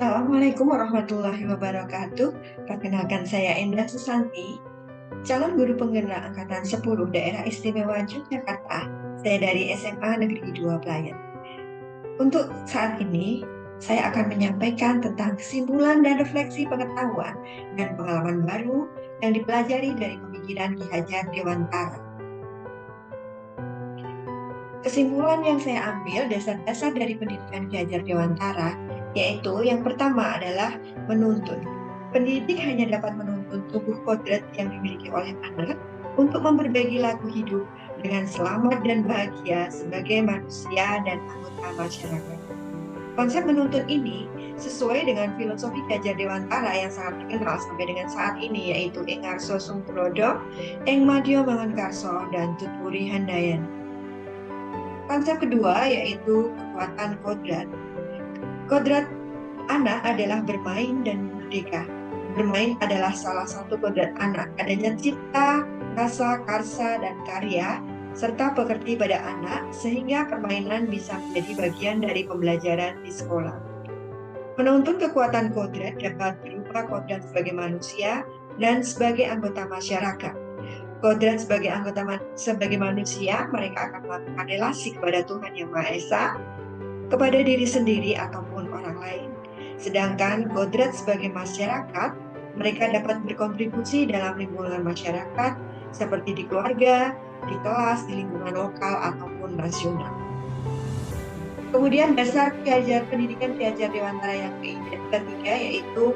Assalamualaikum warahmatullahi wabarakatuh. Perkenalkan saya Endah Susanti, calon guru penggerak angkatan 10 Daerah Istimewa Yogyakarta. Saya dari SMA Negeri 2 Pelayan. Untuk saat ini, saya akan menyampaikan tentang kesimpulan dan refleksi pengetahuan dan pengalaman baru yang dipelajari dari pemikiran Ki Hajar Dewantara. Kesimpulan yang saya ambil dasar-dasar dari pendidikan Ki Hajar Dewantara, yaitu yang pertama adalah menuntun. Pendidik hanya dapat menuntun tubuh kodrat yang dimiliki oleh anak untuk memperbaiki laku hidup dengan selamat dan bahagia sebagai manusia dan anggota masyarakat. Konsep menuntun ini sesuai dengan filosofi Ki Hajar Dewantara yang sangat terkenal sampai dengan saat ini, yaitu Ing Arso Sung Tulodo, Ing Madya Mangunkarso, dan Tutwuri Handayani. Konsep kedua yaitu kekuatan kodrat. Kodrat anak adalah bermain dan merdeka. Bermain adalah salah satu kodrat anak. Adanya cipta, rasa, karsa, dan karya, serta pekerti pada anak, sehingga permainan bisa menjadi bagian dari pembelajaran di sekolah. Menuntun kekuatan kodrat dapat berupa kodrat sebagai manusia dan sebagai anggota masyarakat. Kodrat sebagai manusia, mereka akan melakukan relasi kepada Tuhan Yang Maha Esa, kepada diri sendiri ataupun orang lain. Sedangkan kodrat sebagai masyarakat, mereka dapat berkontribusi dalam lingkungan masyarakat seperti di keluarga, di kelas, di lingkungan lokal ataupun nasional. Kemudian dasar pendidikan Ki Hajar Dewantara yang ketiga yaitu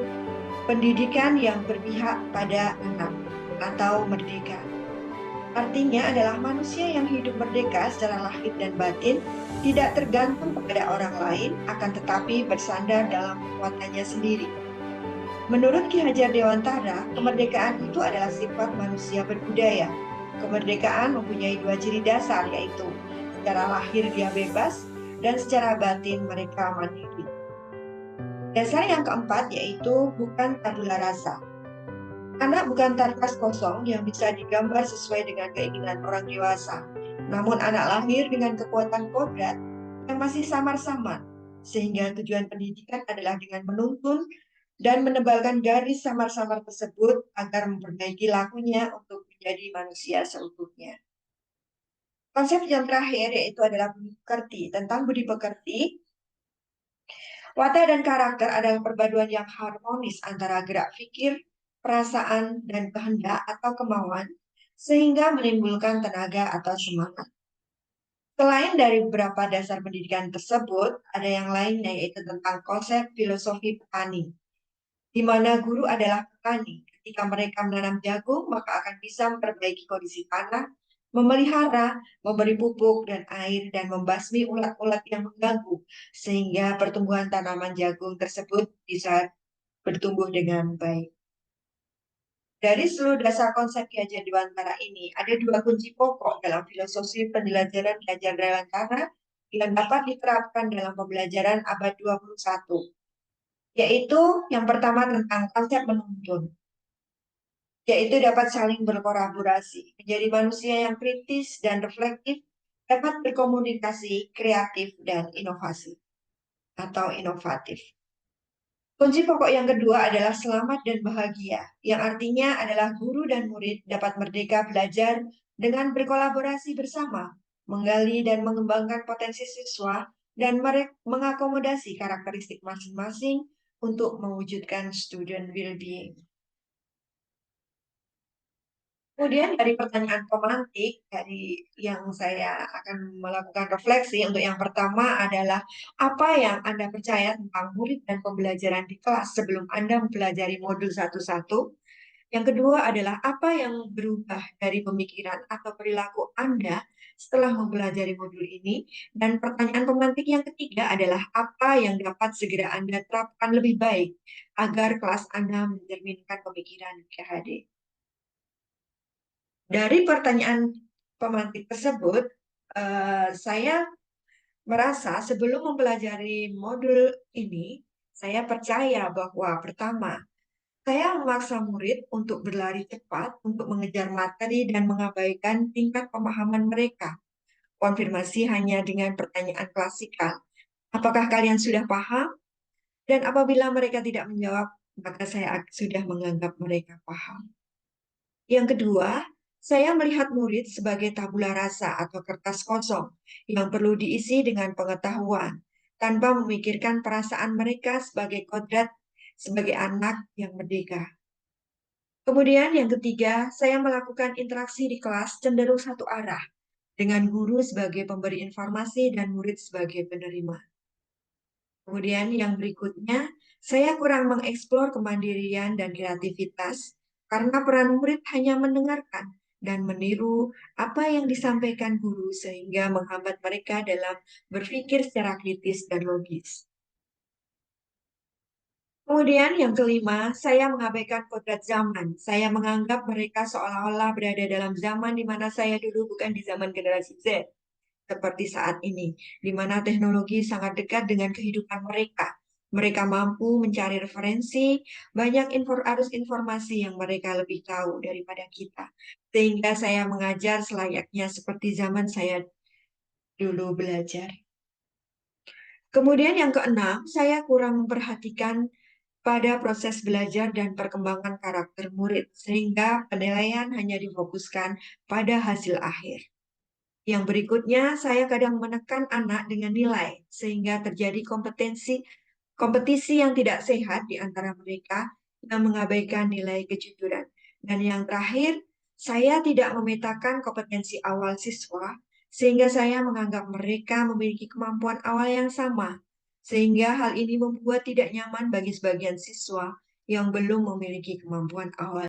pendidikan yang berpihak pada anak atau merdeka. Artinya adalah manusia yang hidup merdeka secara lahir dan batin, tidak tergantung kepada orang lain, akan tetapi bersandar dalam kekuatannya sendiri. Menurut Ki Hajar Dewantara, kemerdekaan itu adalah sifat manusia berbudaya. Kemerdekaan mempunyai dua ciri dasar, yaitu secara lahir dia bebas, dan secara batin mereka mandiri. Dasar yang keempat yaitu bukan tabula rasa. Anak bukan kertas kosong yang bisa digambar sesuai dengan keinginan orang dewasa. Namun anak lahir dengan kekuatan kodrat yang masih samar-samar, sehingga tujuan pendidikan adalah dengan menuntun dan menebalkan garis samar-samar tersebut agar memperbaiki lakunya untuk menjadi manusia seutuhnya. Konsep yang terakhir yaitu adalah budi pekerti. Tentang budi pekerti, watak dan karakter adalah perpaduan yang harmonis antara gerak pikir, perasaan, dan kehendak atau kemauan, sehingga menimbulkan tenaga atau semangat. Selain dari beberapa dasar pendidikan tersebut, ada yang lainnya yaitu tentang konsep filosofi petani, di mana guru adalah petani. Ketika mereka menanam jagung, maka akan bisa memperbaiki kondisi tanah, memelihara, memberi pupuk dan air, dan membasmi ulat-ulat yang mengganggu, sehingga pertumbuhan tanaman jagung tersebut bisa bertumbuh dengan baik. Dari seluruh dasar konsep Ki Hajar Dewantara ini, ada dua kunci pokok dalam filosofi pembelajaran Ki Hajar Dewantara yang dapat diterapkan dalam pembelajaran abad 21, yaitu yang pertama tentang konsep menuntun, yaitu dapat saling berkolaborasi, menjadi manusia yang kritis dan reflektif, dapat berkomunikasi, kreatif, dan inovasi atau inovatif. Kunci pokok yang kedua adalah selamat dan bahagia, yang artinya adalah guru dan murid dapat merdeka belajar dengan berkolaborasi bersama, menggali dan mengembangkan potensi siswa, dan mengakomodasi karakteristik masing-masing untuk mewujudkan student well-being. Kemudian dari pertanyaan pemantik, dari yang saya akan melakukan refleksi, untuk yang pertama adalah apa yang Anda percaya tentang murid dan pembelajaran di kelas sebelum Anda mempelajari modul satu-satu. Yang kedua adalah apa yang berubah dari pemikiran atau perilaku Anda setelah mempelajari modul ini. Dan pertanyaan pemantik yang ketiga adalah apa yang dapat segera Anda terapkan lebih baik agar kelas Anda mencerminkan pemikiran KHD. Dari pertanyaan pemantik tersebut, saya merasa sebelum mempelajari modul ini, saya percaya bahwa pertama, saya memaksa murid untuk berlari cepat untuk mengejar materi dan mengabaikan tingkat pemahaman mereka. Konfirmasi hanya dengan pertanyaan klasikal. Apakah kalian sudah paham? Dan apabila mereka tidak menjawab, maka saya sudah menganggap mereka paham. Yang kedua, saya melihat murid sebagai tabula rasa atau kertas kosong yang perlu diisi dengan pengetahuan tanpa memikirkan perasaan mereka sebagai kodrat, sebagai anak yang merdeka. Kemudian yang ketiga, saya melakukan interaksi di kelas cenderung satu arah dengan guru sebagai pemberi informasi dan murid sebagai penerima. Kemudian yang berikutnya, saya kurang mengeksplor kemandirian dan kreativitas karena peran murid hanya mendengarkan dan meniru apa yang disampaikan guru sehingga menghambat mereka dalam berpikir secara kritis dan logis. Kemudian yang kelima, saya mengabaikan kodrat zaman. Saya menganggap mereka seolah-olah berada dalam zaman di mana saya dulu bukan di zaman generasi Z. Seperti saat ini, di mana teknologi sangat dekat dengan kehidupan mereka. Mereka mampu mencari referensi, banyak arus informasi yang mereka lebih tahu daripada kita. Sehingga saya mengajar selayaknya seperti zaman saya dulu belajar. Kemudian yang keenam, saya kurang memperhatikan pada proses belajar dan perkembangan karakter murid, sehingga penilaian hanya difokuskan pada hasil akhir. Yang berikutnya, saya kadang menekan anak dengan nilai, sehingga terjadi kompetisi yang tidak sehat di antara mereka yang mengabaikan nilai kejujuran. Dan yang terakhir, saya tidak memetakan kompetensi awal siswa, sehingga saya menganggap mereka memiliki kemampuan awal yang sama, sehingga hal ini membuat tidak nyaman bagi sebagian siswa yang belum memiliki kemampuan awal.